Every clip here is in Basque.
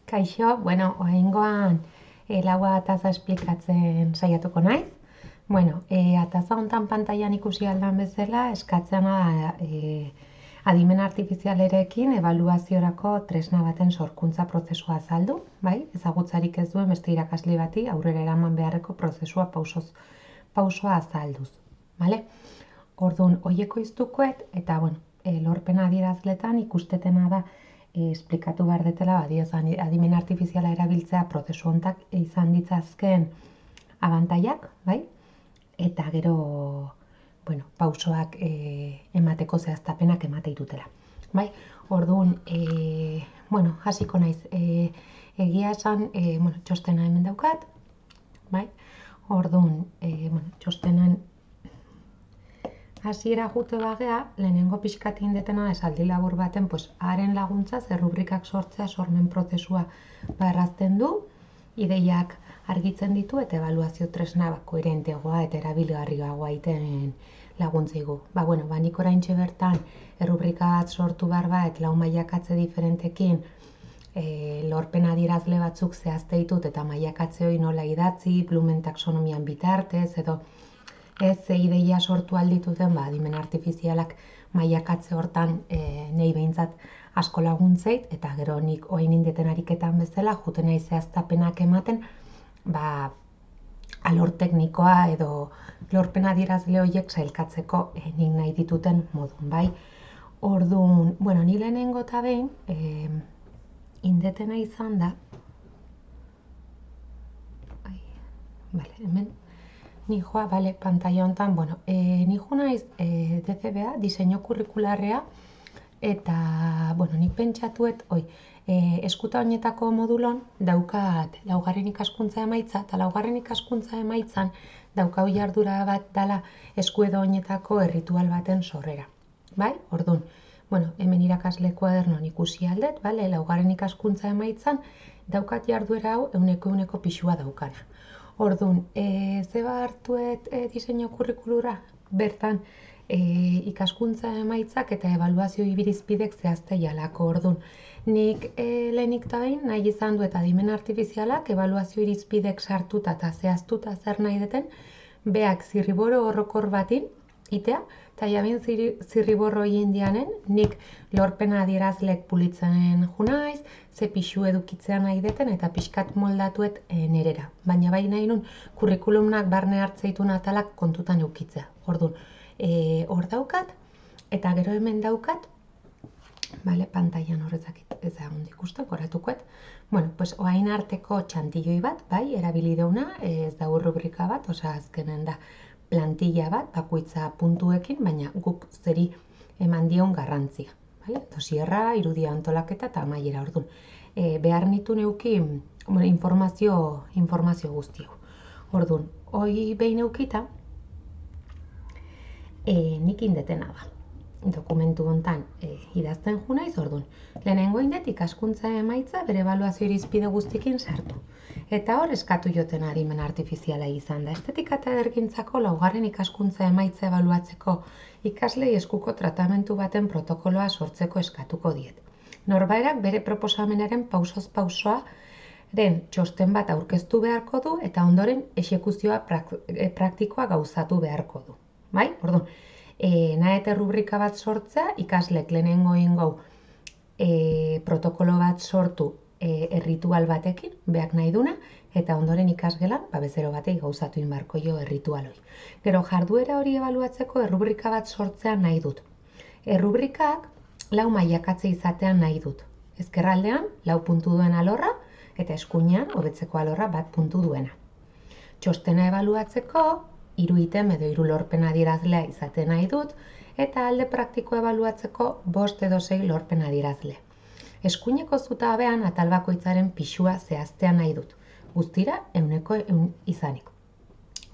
Kaixo, oraingoan laua ataza esplikatzen saiatuko naiz. Ataza hontan pantailan ikusi aldan bezala, eskatzena da adimen artifizialerekin ebaluaziorako tresna baten sorkuntza prozesua azaldu, bai? Ezagutzarik ez duen beste irakasle bati aurrera eraman beharreko prozesua pausoa azalduz, bale? Orduan, hoieko iztukoet, eta, lorpen adierazletan ikustetena da esplikatu behar detela, adimen artifiziala erabiltzea prozesu hontak izan ditzazken abantaiak, bai? Eta gero, pausoak emateko zehaztapenak emate ditutela, bai? Orduan, hasiko naiz, egia esan, txostena hemen daukat, bai? Orduan, txostenan hasiera jute bagea, lehenengo pixkat indetena esaldi labur baten, haren laguntza rubrikak sortzea sormen prozesua errazten du, ideiak argitzen ditu eta ebaluazio tresna koherenteagoa eta erabilgarriagoa iten laguntzaigu. Nik oraintxe bertan errubrika bat sortu behar bat, lau mailakatze diferentekin, lorpen adierazle batzuk zehazte ditut eta mailakatze hori nola idatzi, Blumen taxonomian bitartez, edo ez ideia sortu aldituten, adimen artifizialak mailakatze hortan nahi behintzat asko laguntzeit, eta gero nik oain indeten ariketan bezala, juten nahi zehaztapenak ematen, alor teknikoa edo lorpen adierazle horiek sailkatzeko nik nahi dituten modun, bai? Orduan, ni lehenengo eta behin, indetena izan da, hemen, ni joa, pantalla honetan, ni jo naiz DCBA, diseinu kurrikularrea, eta, nik pentsatuet, eskuta honetako modulon daukat laugarren ikaskuntza emaitza, eta laugarren ikaskuntza emaitzan daukau jardura bat dala eskuedo honetako erritual baten sorrera, bai? Orduan, hemen irakasle kuadernon ikusi aldet, laugarren ikaskuntza emaitzan daukat jarduera hau euneko pixua daukana. Orduan, zeba hartuet diseinu kurrikulura, bertan ikaskuntza emaitzak eta ebaluazio irizpidek zehazte jalako. Orduan, nik lehenik eta behin nahi izan du eta adimen artifizialak ebaluazio irizpidek sartuta eta zehaztuta zer nahi deten, beak zirriboro horrokor batin, itea, eta jabin zirriborro indianen, nik lorpena adierazlek pulitzen junaiz, ze pixu edukitzea nahi deten eta pixkat moldatuet nerera. Baina bai nahi nun kurrikulumnak barne hartzeitun atalak kontutan eukitzea. Orduan, hor daukat, eta gero hemen daukat, pantailan horretzakit ez da ondo ikusten, koratukoet. Oain arteko txantilloi bat, bai, erabili deuna, ez da rubrika bat, azkenen da plantilla bat, bakoitza puntuekin, baina guk zeri eman dion garrantzia. Dosierra, irudia antolaketa eta amaiera. Orduan, behar nitu neuki informazio guzti hau. Orduan, hoi behin eukita, nik indetena da. Dokumentu hontan idazten junaiz, orduan. Lehenengo indet ikaskuntza emaitza bere ebaluazio irizpide guztikin sartu. Eta hor eskatu joten adimen artifiziala izan da. Estetika eta edergintzako laugarren ikaskuntza emaitza ebaluatzeko ikaslei eskuko tratamentu baten protokoloa sortzeko eskatuko diet. Norbairak bere proposamenaren pausoz pausoaren txosten bat aurkeztu beharko du eta ondoren exekuzioa praktikoa gauzatu beharko du. Bai? Orduan, nahi rubrika bat sortzea, ikaslek lehenengo ingau protokolo bat sortu erritual batekin, beak nahi duna, eta ondoren ikasgelan, bezero batei gauzatu inbarko jo erritual hori. Gero jarduera hori ebaluatzeko errubrika bat sortzea nahi dut. Errubrikak lau mailakatze izatean nahi dut. Ezkerraldean, 4 puntu duen alorra, eta eskuinean, hobetzeko alorra 1 puntu duena. Txostena ebaluatzeko, 3 item edo 3 lorpen adierazlea izaten nahi dut, eta alde praktiko ebaluatzeko 5 edo 6 lorpen adierazle. Eskuineko zutabean atal bakoitzaren pixua zehaztea nahi dut, guztira 100 izanik.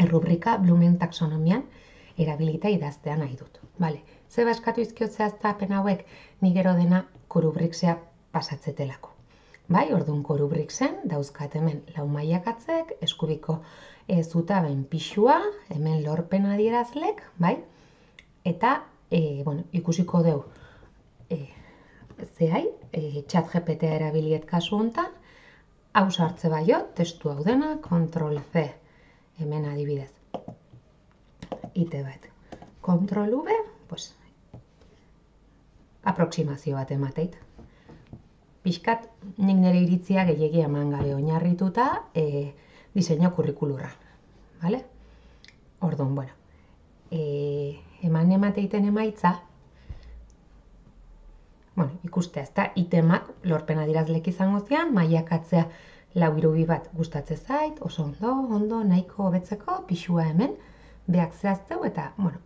Errubrika Blumen taxonomian erabilita idaztea nahi dut. Zeba eskatu izkiot zehaztapen hauek, ni gero dena korubriksea pasatzetelako. Orduan korubriksen dauzkat hemen lau mailakatzek, eskubiko zutaben pixua, hemen lorpen adierazlek, eta ikusiko dugu zehai, ChatGPT erabiliet kasu hontan, hau sartze baiot, testu hau dena, Ctrl C, hemen adibidez, ite bat. Ctrl V, pues, aproksimazio bat emateit. Pixkat, nik nire iritzia gehiagia eman gabe oinarrituta diseinu kurrikulurra. Vale? Orduan, bueno, eman emateiten emaitza, bueno, ikustea, ezta, itemak lorpen adierazleek izango zian, mailakatzea 4:2 bat gustatzen zait, oso ondo, nahiko hobetzeko, pixua hemen, beak zehazteu eta, bueno,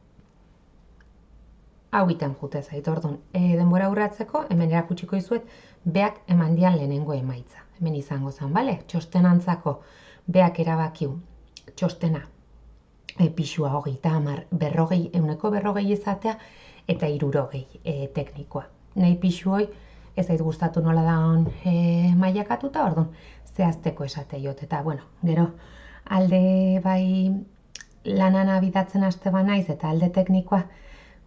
hau iten jute zait, orduan, denbora urratzeko, hemen erakutsiko izuet, beak eman dian lehenengo emaitza. Hemen izango zen, bale? Txostenantzako beak erabakiu, txostena, pixua 30, 40 izatea, eta 60 teknikoa. Nahi pixu hoi, ez zait gustatu nola daun mailakatuta, orduan, zehazteko esateiot. Eta, bueno, gero, alde bai lanana bidatzen haste banaiz, eta alde teknikoa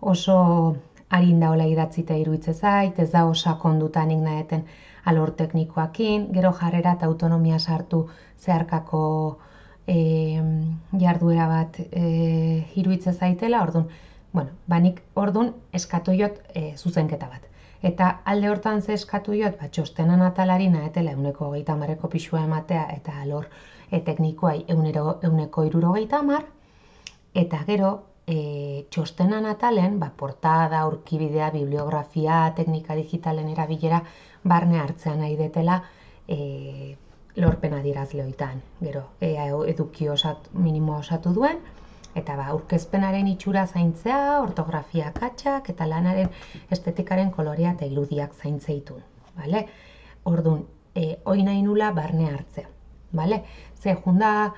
oso harin daola idatzita iruitze zait, ez da sakondutan naeten alor teknikoakin, gero jarrera eta autonomia sartu zeharkako jarduera bat iruitze zaitela, orduan, bueno, banik orduan eskatu jot zuzenketa bat. Eta alde hortan ze eskatu jot, txostenan atalari nahetela 130ko pixua ematea eta alor teknikoai 160, eta gero txostenan atalen, portada, aurkibidea, bibliografia, teknika digitalen erabilera barne hartzean nahi detela lorpen adierazleoitan. Gero, eduki minimo osatu duen, eta aurkezpenaren itxura zaintzea, ortografia akatsak eta lanaren estetikaren kolorea eta irudiak zaintzeitun. Vale? Orduan, hoi nahi nula barne hartzea. Vale? Ze junda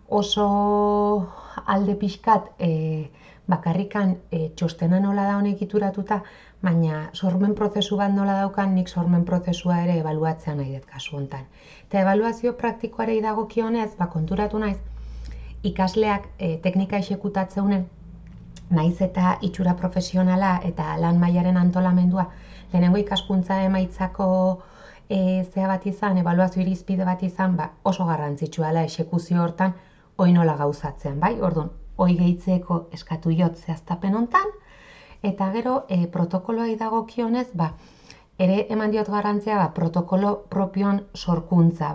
oso alde pixkat bakarrikan txostena nola da honek ituratuta, baina sormen prozesu bat nola daukan, nik sormen prozesua ere ebaluatzea nahi dut kasu hontan. Eta ebaluazio praktikoarei dagokionez, konturatu naiz, ikasleak teknika exekutatzeunen, naiz eta itxura profesionala eta lan mailaren antolamendua, lehenengo ikaskuntza emaitzako zea bat izan, ebaluazio irizpide bat izan, oso garrantzitsua dela exekuzio hortan, hoi nola gauzatzean, bai? Orduan, hoi gehitzeko eskatu jot zehaztapen hontan, eta gero protokoloai dagokionez, ere eman diot garrantzia protokolo propioan sorkuntza,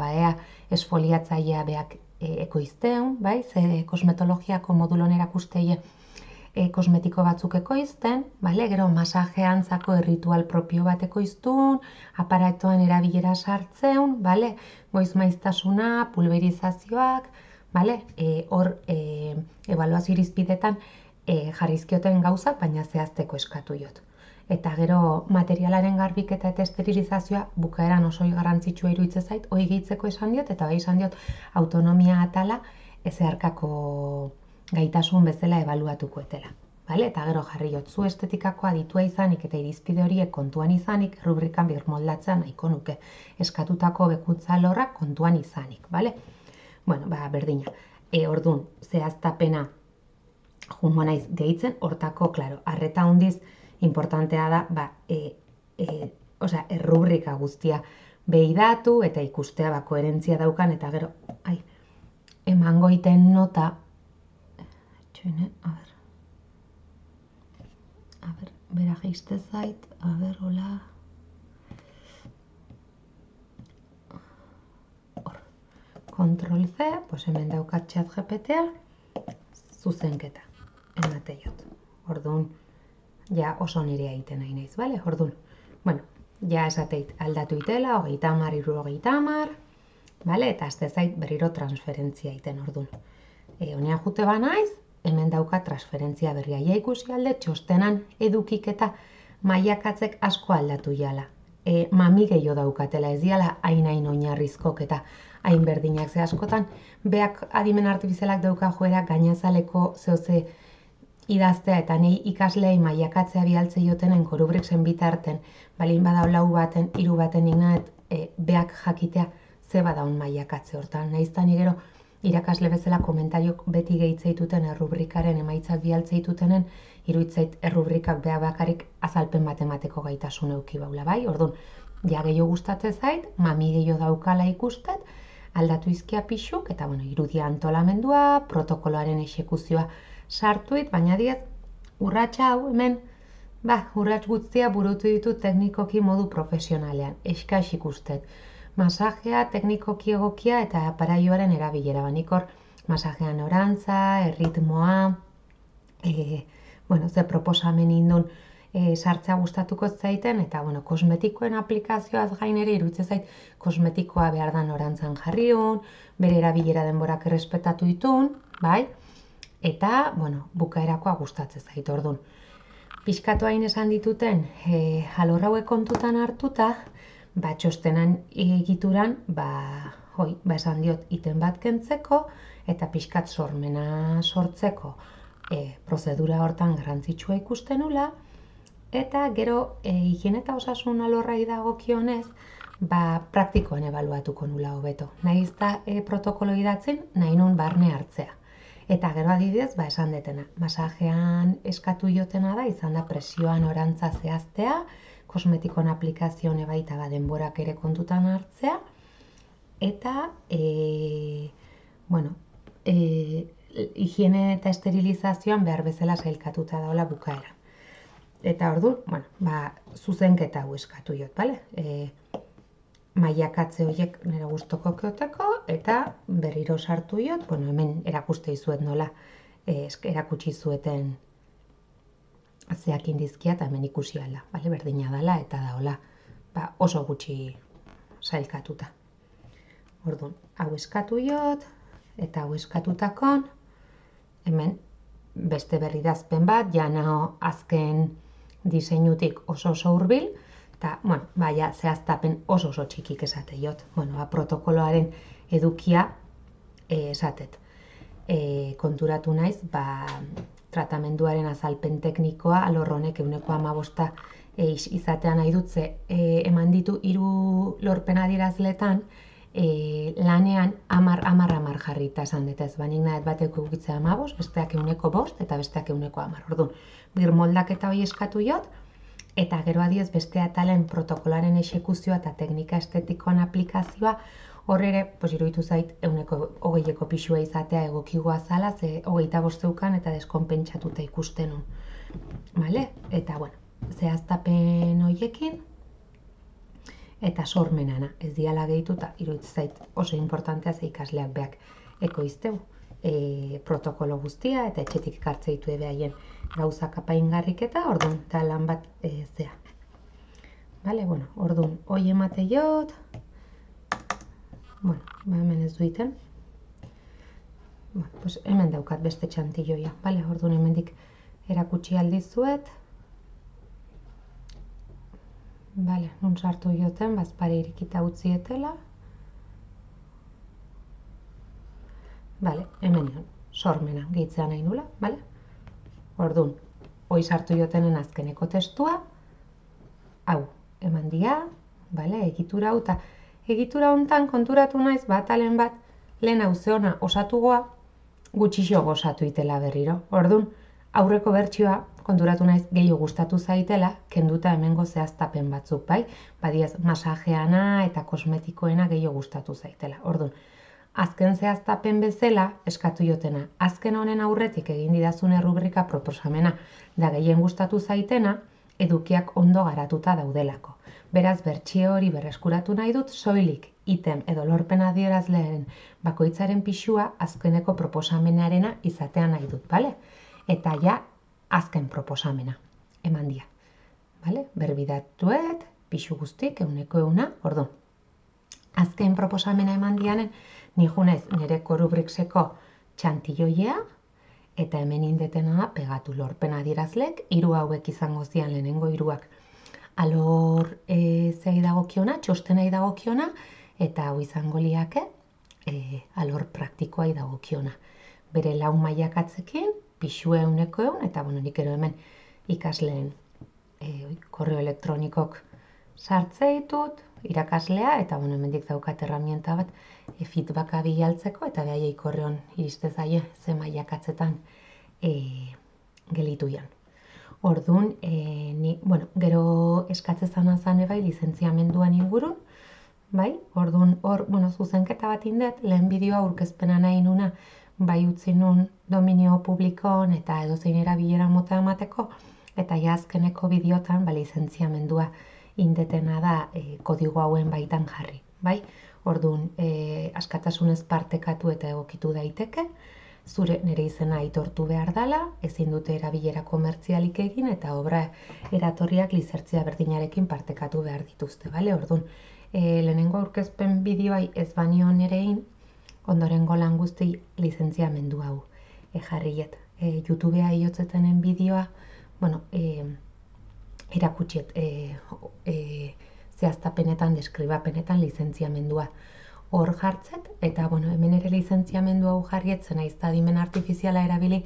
esfoliatzailea beak ekoizteun, bai? Ze kosmetologiako modulon erakusteie kosmetiko batzuk ekoizten, gero masajeantzako erritual propio bat ekoiztun, aparatoan erabilera sartzeun, goiz maiztasuna, pulverizazioak, hor ebaluazio irizpidetan jarrizkioten gauzak, baina zehazteko eskatu jot. Eta gero materialaren garbiketa eta esterilizazioa bukaeran oso garrantzitsua iruditzen zait, hoi gehitzeko esan diot, eta bai esan diot autonomia atala zeharkako gaitasun bezala ebaluatuko etela. Eta gero jarri jot, zu estetikako aditua izanik eta irizpide horiek kontuan izanik, rubrikan birmoldatzea nahiko nuke, eskatutako bekuntza lorrak kontuan izanik. Bueno, berdina. Orduan, zehaztapena jungo naiz gehitzen, hortako, klaro, arreta hondiz, importantea da, errubrika guztia behidatu eta ikustea koherentzia daukan, eta gero, emango iten nota, bera geizte zait, hola, Ctrl C, hemen daukat chat GPT-a, zuzenketa, emate jot. Orduan, ja oso nire egiten nahi naiz, bale? Orduan, bueno, ja esateit aldatu itela, 30, 60, bale? Eta azte zait berriro transferentzia egiten, orduan. Honean jute banaiz, hemen daukat transferentzia berria. Ja ikusi alde, txostenan edukik eta mailakatzek asko aldatu jala. Mami gehiago daukatela, ez diala hain oinarrizkok eta hain berdinak ze askotan, beak adimen artifizialak dauka joera gainazaleko zehose idaztea eta nahi ikaslei mailakatzea bialtze jotenen korubriksen bitarten, balin badau 4 baten, 3 baten ignaet, beak jakitea ze badaun mailakatze hortan. Nahiztan gero irakasle bezala komentariok beti gehitzeituten errubrikaren emaitzak bialtzeitutenen, iruditzait errubrikak beha bakarik azalpen bat emateko gaitasun euki baula, bai? Orduan, ja gehiago gustatzen zait, mami gehiago daukala ikustet, aldatu izkia pixuk, eta irudia antolamendua, protokoloaren exekuzioa sartuit, baina diez, urratsa hau hemen, urrats guztia burutu ditu teknikoki modu profesionalean, eskax ikustet. Masajea, teknikoki egokia eta aparaioaren erabilera, banikor masajean orantza, erritmoa, ze proposamen indun sartzea gustatuko zaiten, eta kosmetikoen aplikazioaz gain ere iruditzen zait kosmetikoa behar dan orantzan jarriun, bere erabilera denborak errespetatu ditun, bai? Eta, bukaerakoa gustatzen zait, ordun. Pixkatu hain esan dituten, alor hauek kontutan hartuta, txostenan egituran, esan diot iten bat kentzeko, eta pixkat sormena sortzeko prozedura hortan garrantzitsua ikusten nula, eta gero higiene eta osasun alorrai dagokionez, praktikoan ebaluatuko nula hobeto. Nahiz da protokolo idatzen, nahi nun barne hartzea. Eta gero adibidez, esan detena, masajean eskatu jotena da, izan da presioan orantza zehaztea, kosmetikon aplikazioan baita denborak ere kontutan hartzea, eta, higiene eta esterilizazioan behar bezala sailkatuta daola bukaera. Eta orduan, zuzenketa hau eskatu jot, bale? Mailakatze horiek nire gustoko keoteko, eta berriro sartu jot, hemen erakuste izuet nola, erakutsi zueten zeak indizkia eta hemen ikusi ala, berdina dela eta daola oso gutxi sailkatuta. Orduan, hau eskatu jot, eta hau eskatutakon, hemen beste berridazpen bat, jana azken diseinutik oso hurbil, eta, zehaztapen oso txikik esate jot. Protokoloaren edukia esatet. Konturatu naiz, tratamenduaren azalpen teknikoa, alorronek 15% izatea nahi dutze, eman ditu 3 lorpen adierazletan, lanean 10 jarrita esan detez, baina nahet bateko egukitzea 15, besteak 5, eta besteak 10. Orduan, birmoldaketa hori eskatu jot, eta gero adiez beste atalen protokolaren exekuzioa eta teknika estetikoan aplikazioa, hor ere, iruditu zait, 20 pixua izatea egokigoa zala, ze 25 zeukan eta deskonpentsatuta ikusten nun. Eta, zehaztapen horiekin, eta sormenana, ez diala gehituta, iruditzen zait oso importantea ze ikasleak beak ekoizteu protokolo guztia, eta etxetik ekartze ditu haien gauzak apaingarrik eta orduan, eta lan bat zea. Orduan, hoi emate jot, hemen ez duiten, hemen daukat beste txantilloia, orduan hemendik erakutsi aldizuet, nun sartu joten, bazpare irikita utzietela, hemen sormena gehitzea nahi nula, orduan, hoi sartu jotenen azkeneko testua, hau, eman dia, egitura hau, eta egitura hontan konturatu naiz, atalen bat, lehen hau zeona osatugoa, gutxixo gozatu itela berriro. Orduan, aurreko bertsioa, konturatu naiz gehiago gustatu zaitela, kenduta hemengo zehaztapen batzuk, badiaz masajeana eta kosmetikoena gehiago gustatu zaitela. Orduan, azken zehaztapen bezala eskatu jotena, azken honen aurretik egin didazune rubrika proposamena, da gehien gustatu zaitena, edukiak ondo garatuta daudelako. Beraz, bertsio hori berreskuratu nahi dut, soilik item edo lorpen adierazleen bakoitzaren pixua azkeneko proposamenarena izatea nahi dut, Eta ja, azken proposamena, eman dia. Berbidatuet, pixu guztik, 100%, orduan. Azken proposamena eman dianen, nijunez nireko rubrikseko txantilloia, eta hemen indetena da, pegatu lorpen adierazlek, 3 hauek izango zian lehenengo 3ak. Alor zei dagokiona, txostenai dagokiona, eta hau izango liake, alor praktikoa dagokiona. Bere 4 mailakatzekin, pixue 100%, eta nik ero hemen ikasleen korreo elektronikok sartze ditut, irakaslea, eta hemendik daukat herramienta bat feedbacka bilaltzeko, eta behaiei korreon iriste zaie ze mailakatzetan gelitu jan. Orduan, gero eskatzezana zan bai lizentziamenduan ingurun, bai, orduan, zuzenketa bat indet, lehen bideoa aurkezpena nahi nuna, bai utzi nun dominio publikoan eta edozein erabilera mota emateko, eta azkeneko bideotan, lizentziamendua indetena da kodigo hauen baitan jarri, bai? Orduan, askatasunez partekatu eta egokitu daiteke, zure nire izena aitortu behar dela, ezin dute erabilera komertzialik egin eta obra eratorriak lizertzia berdinarekin partekatu behar dituzte, bale? Orduan, lehenengo aurkezpen bideoai ez banio nerein, ondorengo lan guzti lizentziamendu hau jarriet. YouTubea iotzetenen bideoa, erakutxiet zehaztapenetan, deskribapenetan lizentziamendua hor jartzet, eta hemen ere lizentziamendu hau jarrietzen naiz da adimen artifiziala erabili,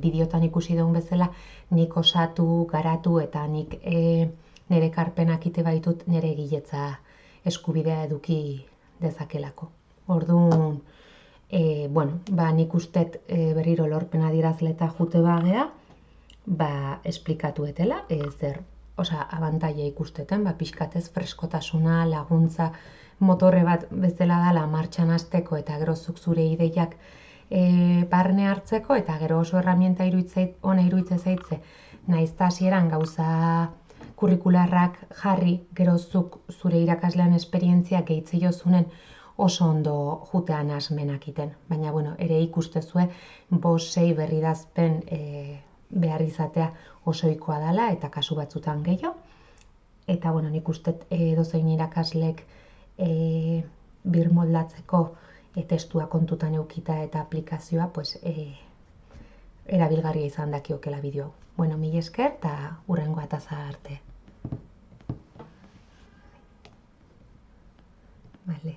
bideotan ikusi dugun bezala nik osatu, garatu eta nik nire karpenak ite baitut nire egiletza eskubidea eduki dezakelako. Orduan, nik ustet berriro lorpen adierazleta jute bagea, esplikatuetela, zer, abantaia ikusteten, pixkatez freskotasuna, laguntza, motorre bat bezala dala martxan hasteko eta gero zuk zure ideiak barne hartzeko eta gero oso herramienta ona iruditzen zaitze, nahiz eta hasieran gauza kurrikularrak jarri, gero zuk zure irakaslean esperientziak gehitze jozunen oso ondo jutean asmenakiten. Baina, ere ikustezue, 5-6 berridazpen behar izatea osoikoa dela eta kasu batzutan gehiago. Eta, nik ustet edozein irakaslek birmoldatzeko testua kontutan eukita eta aplikazioa, erabilgarria izan dakiokela bideo hau. Mil esker eta hurrengo ataza arte. Vale.